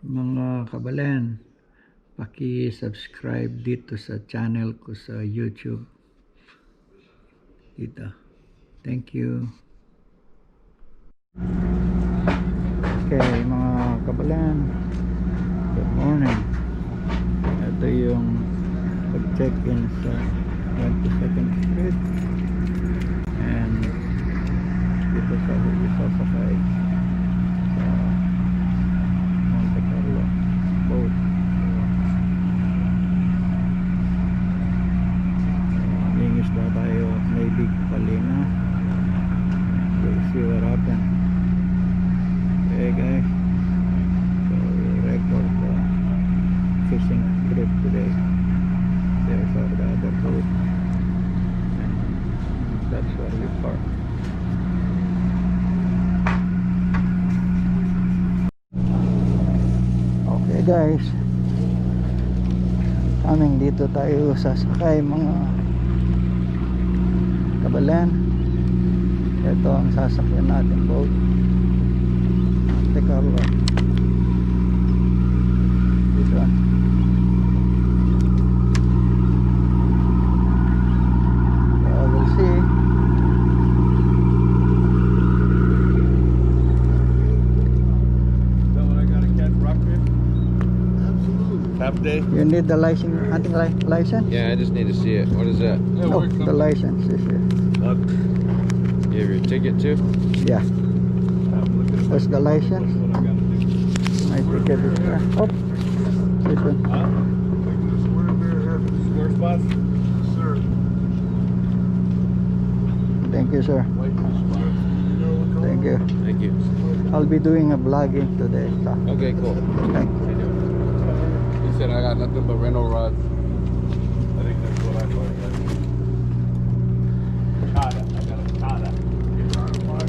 Mga kabalan, paki-subscribe dito sa channel ko sa YouTube. Dito. Thank you. Okay, mga kabalan. Good morning. Ito yung pag-check-in sa 22nd Street. And dito sa sasakay sa Monte Carlo boat. Lingis na tayo, may big palina. We'll see what happens. Okay guys, so we'll record the fishing trip today. There's our other boat, and that's where we park. Okay guys, kaming dito tayo sasakay mga kabalan. Ito ang sasakyan natin boat, Monte Carlo. This one. We'll see. Half day? You need the license, hunting license? Yeah, I just need to see it. What is that? Oh, the license is here. You have your ticket too? Yeah. That's the license. My ticket is there. Oh, this one. Square spots? Sir. Thank you, sir. Thank you. Thank you. I'll be doing a vlogging today. So. Okay, cool. Thank you. He said I got nothing but rental rods. I think that's what I thought. Chata. I got a chata.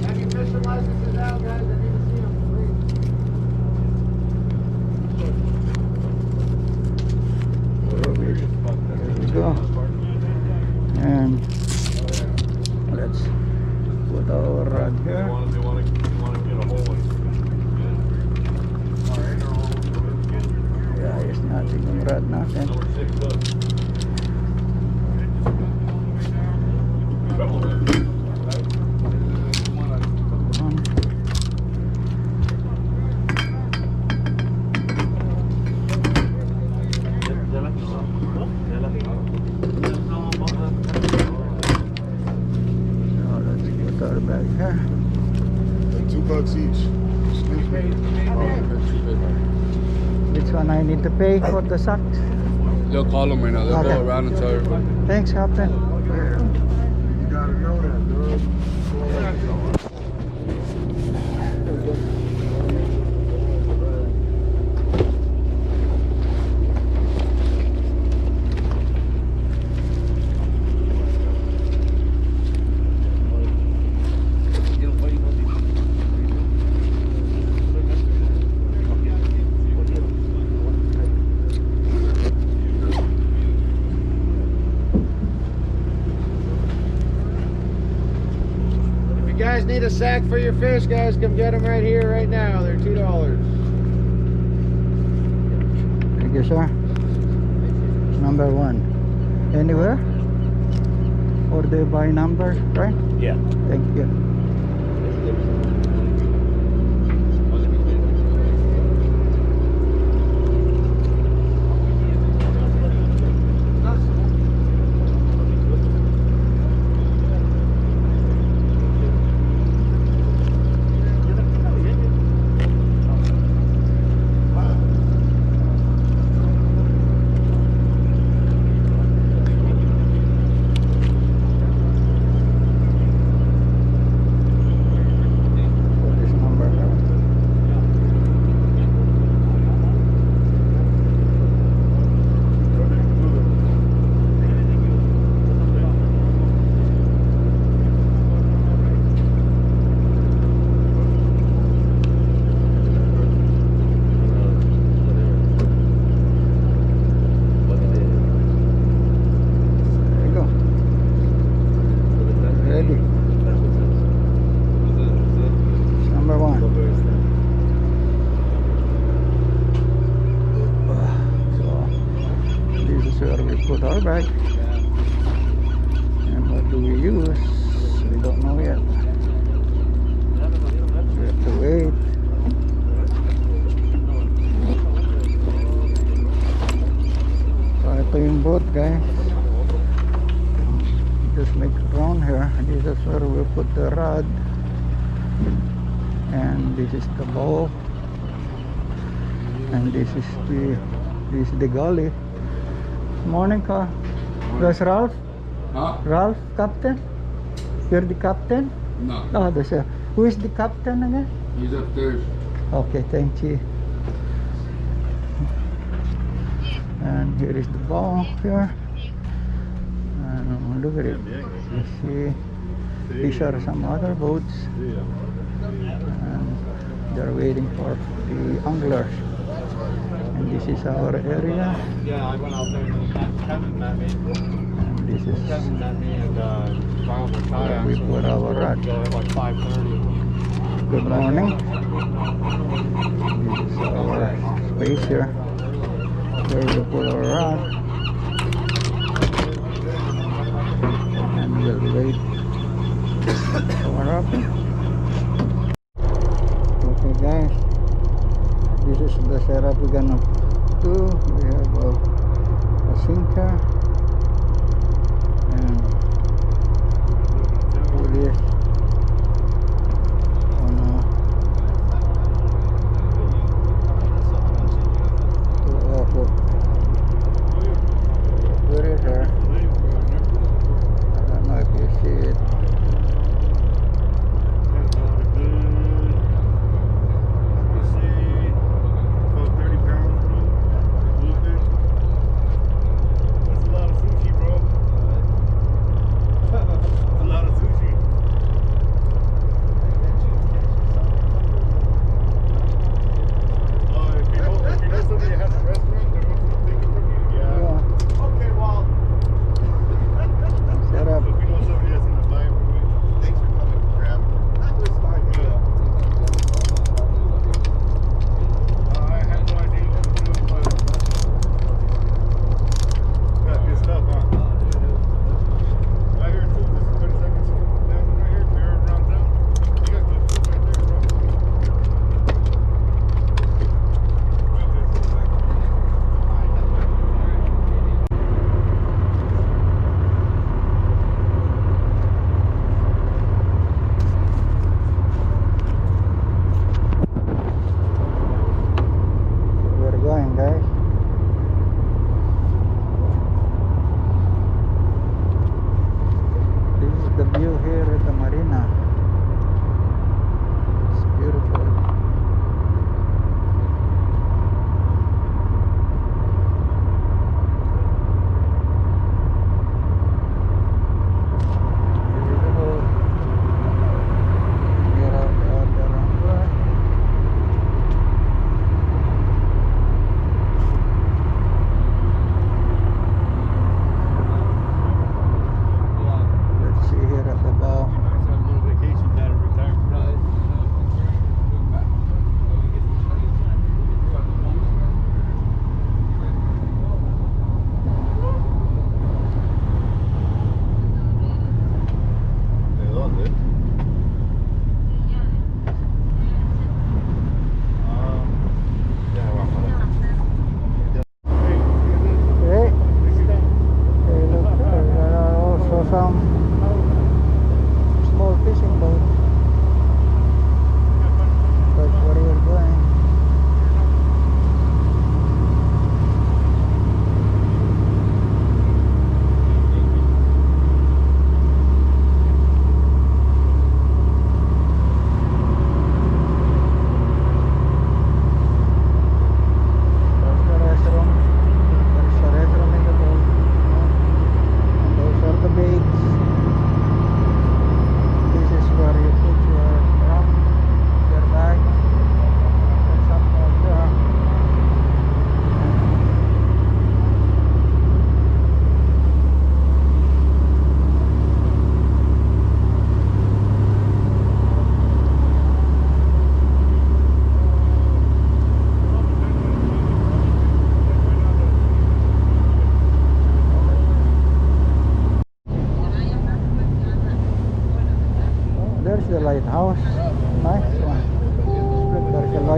Have your fishing licenses out, guys? I need to see them, please. There we go. And let's put our rod here. They want to get a hole in. Ayos natin yung rod natin. Now let's put our bag here. $2 each. Excuse me. Which one I need to pay for the socks? They'll call them right now. They'll Okay. go around and tell everybody. Thanks, Captain. You gotta know that, dude. If you guys need a sack for your fish, guys, come get them right here, right now. They're $2. Thank you, sir. Number 1. Anywhere? Or do you buy numbers, right? Yeah. Thank you. our bag. And what do we use? We don't know yet. We have to wait. So ito yung boat, guys. Just make it round here. This is where we put the rod. And this is the bow. And this is the gully. Morning, ka. There's Ralph. Huh? Ralph, captain. You're the captain. No. Oh, there's a. Who is the captain again? He's upstairs. Okay, thank you. And here is the bow here. And look at it. You see, these are some other boats. And they're waiting for the anglers. And this is our area. Yeah, I went out there and Kevin met me. And this is Kevin met me and found the kayak. we put our rod. Go at like 5:30. Good morning. This is our space here. Where we put our rod. And we'll wait for up. Okay guys, this is the setup we're gonna do. We have a sinker and put this on a hook. Put it there. I don't know if you see it.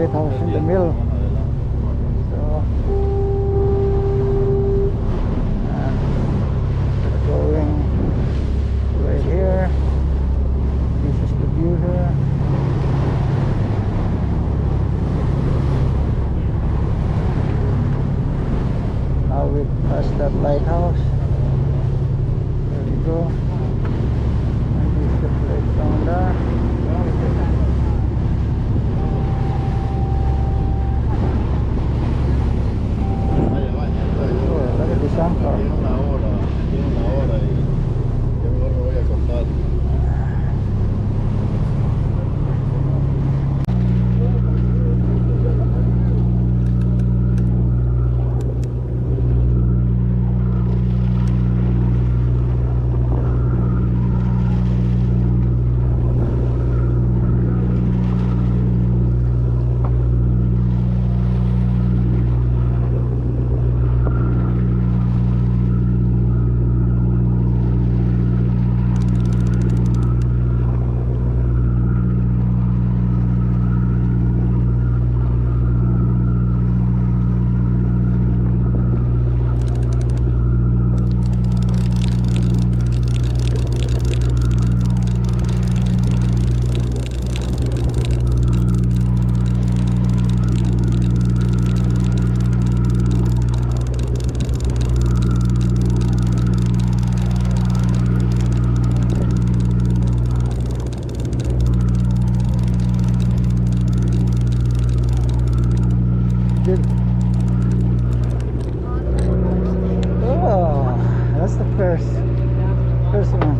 lighthouse in the middle. So we're going right here. This is the view here. Now we pass that lighthouse. There we go. And this is the place down there. Oh, look at the sandbar. Tiene una hora y yo mejor me voy a contar. Oh, that's the first one. This one?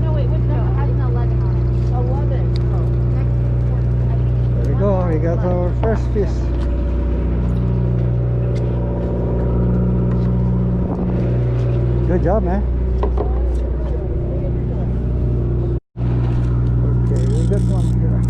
No, wait, which no, it has an 11 on it. 11. Oh, next. There we go, we got our first fish. Good job, man. Okay, we got one here.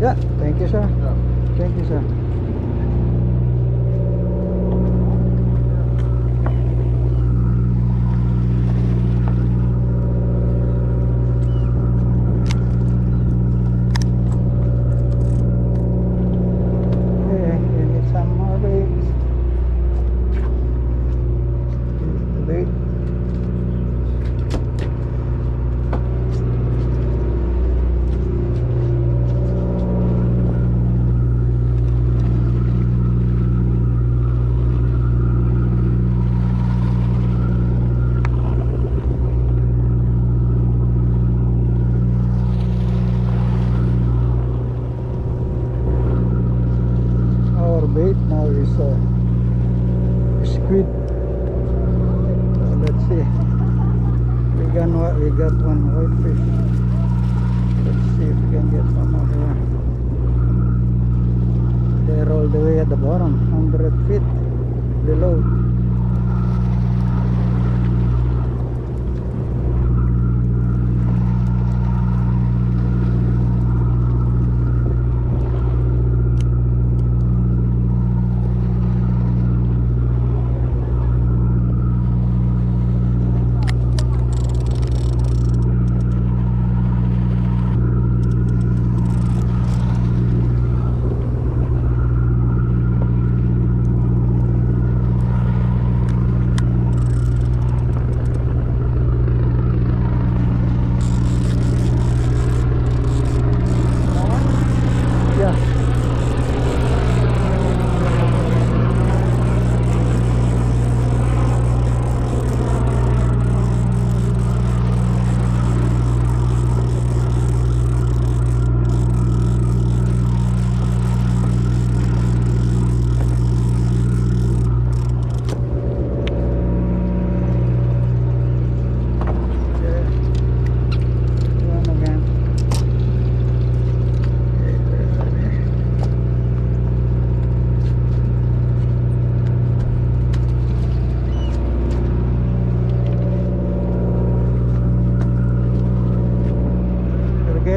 Yeah, thank you, sir. Thank you, sir. Okay, we need some more baits. Here's the bait. Our bait now is squid. So let's see. We got one whitefish. Let's see if we can get some more here. They're all the way at the bottom, 100 feet below.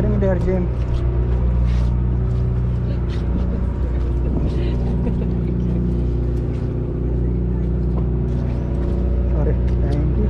going there, Jim? Sorry, thank you.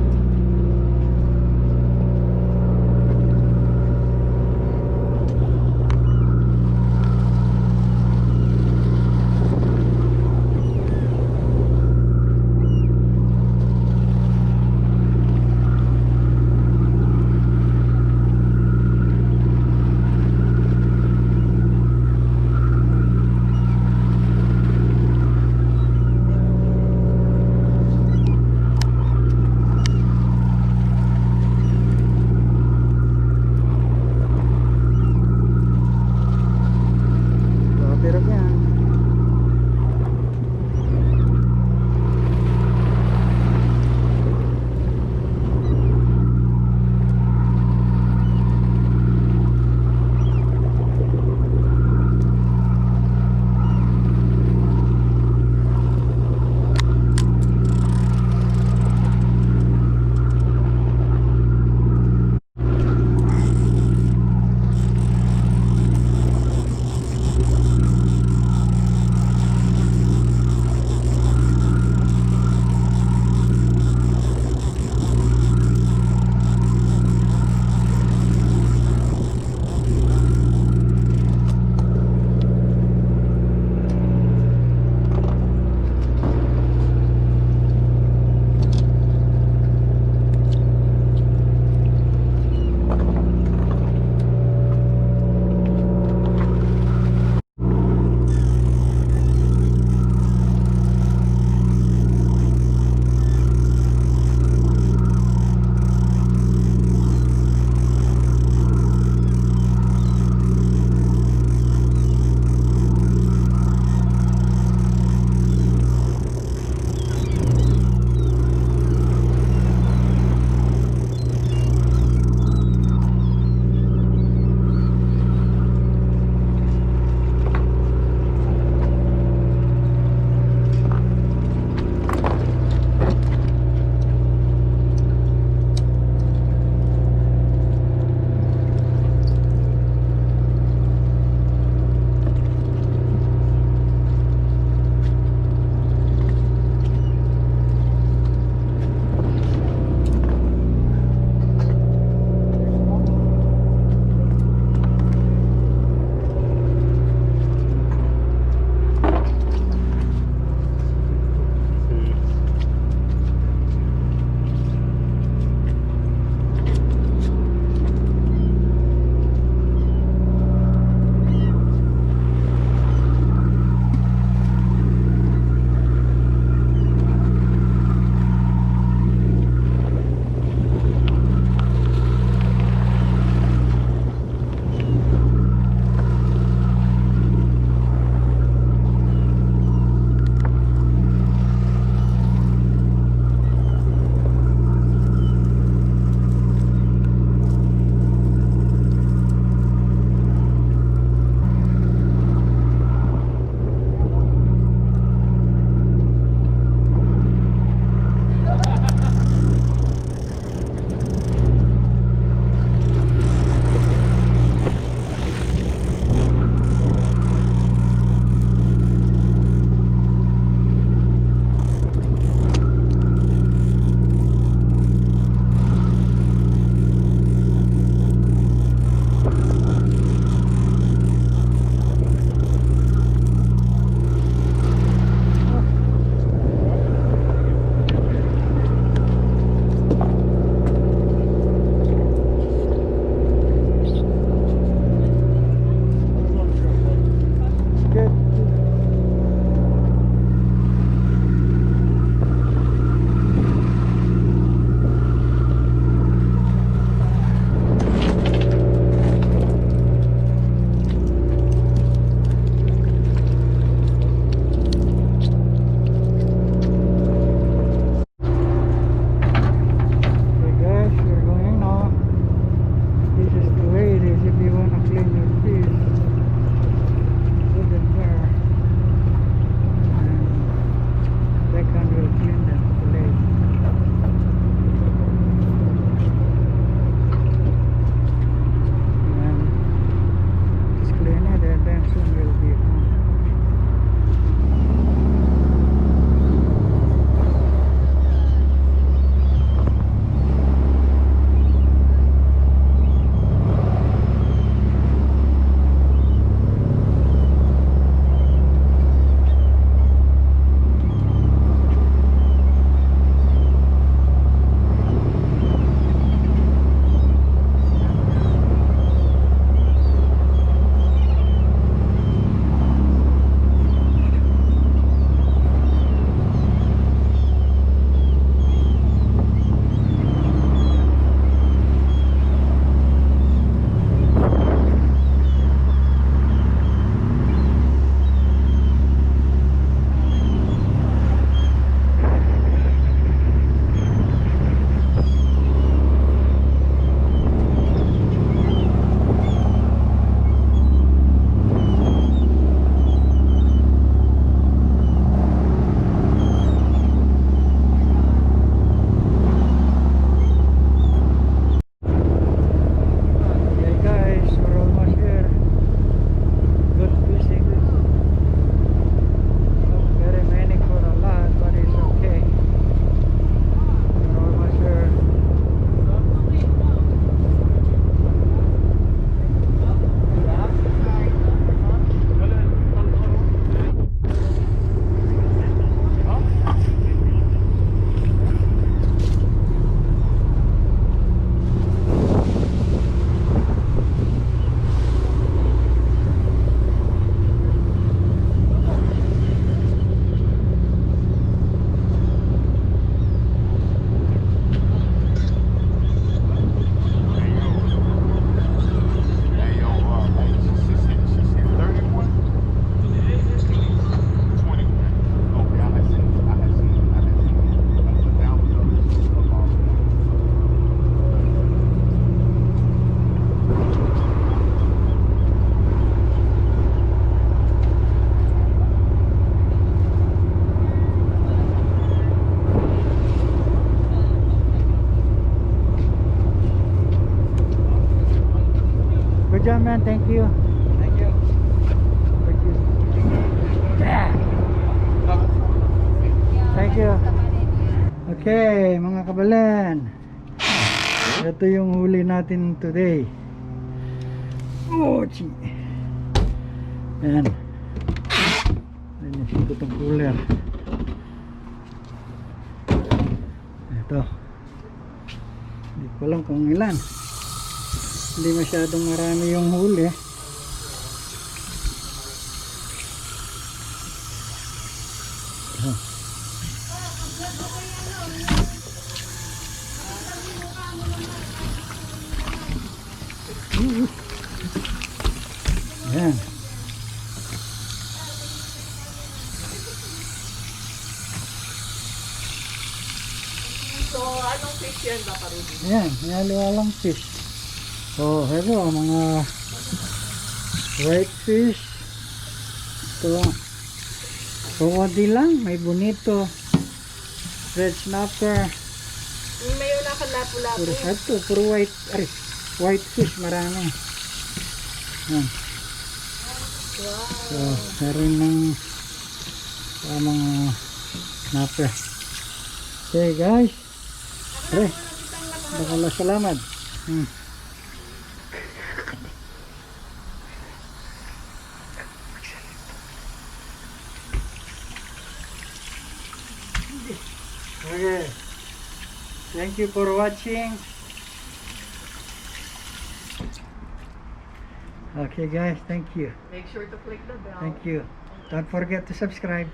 Good job, man. Thank you. Thank you. Thank you. Yeah. Thank you. Okay, mga kabalan. Ito yung huli natin today. Oh, gee. Ayan. Linisin ko itong cooler. Ito. Hindi ko alam kung ilan. Hindi masyadong marami yung huli. Ito. Ayan. So, anong fish yan ba, Rudy? Ayan, halo-halong fish. So, ito, mga white fish. Ito, kawadi lang, may bonito, red snapper, May una ka lapu-lapu. puro white, white fish, marami. Ayan. Wow. So, meron ng mga snapper. Okay, guys. Bakala salamat. Okay. Thank you for watching. Okay guys, thank you. Make sure to click the bell. Thank you. Don't forget to subscribe.